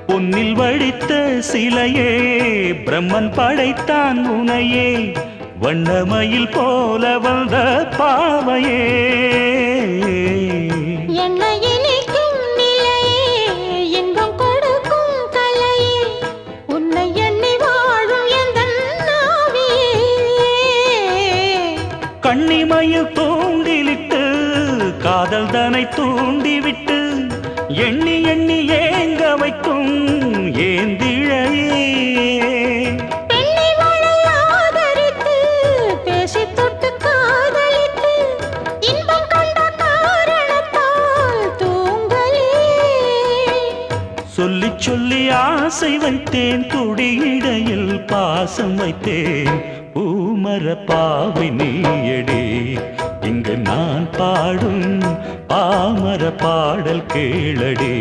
பொன்னில் வடித்த சிலையே பிரம்மன் படைத்தான் உனையே வண்ணமயில் போல வந்த பாவையே என்னை இனிக்கும் நிலையே இன்பம் கொடுக்கும் கலையே உன்னை எண்ணி வாழும் எந்தன் நாவியே கண்ணிமயில் தூண்டிலிட்டு காதல் தனை தூண்டிவிட்டு எண்ணி எண்ணி ஏங்க வைக்கும் ஏந்திழையே பெண்ணை மழை ஆதரித்து பேசி தொட்டு காதலித்து இன்பம் கண்ட காரணத்தால் தூங்கலே சொல்லி சொல்லி ஆசை வைத்தேன் துடியிடையில் பாசம் வைத்தேன் பூமர பாவை நீயடி இங்கு நான் பாடும் பாமர பாடல் கேளடி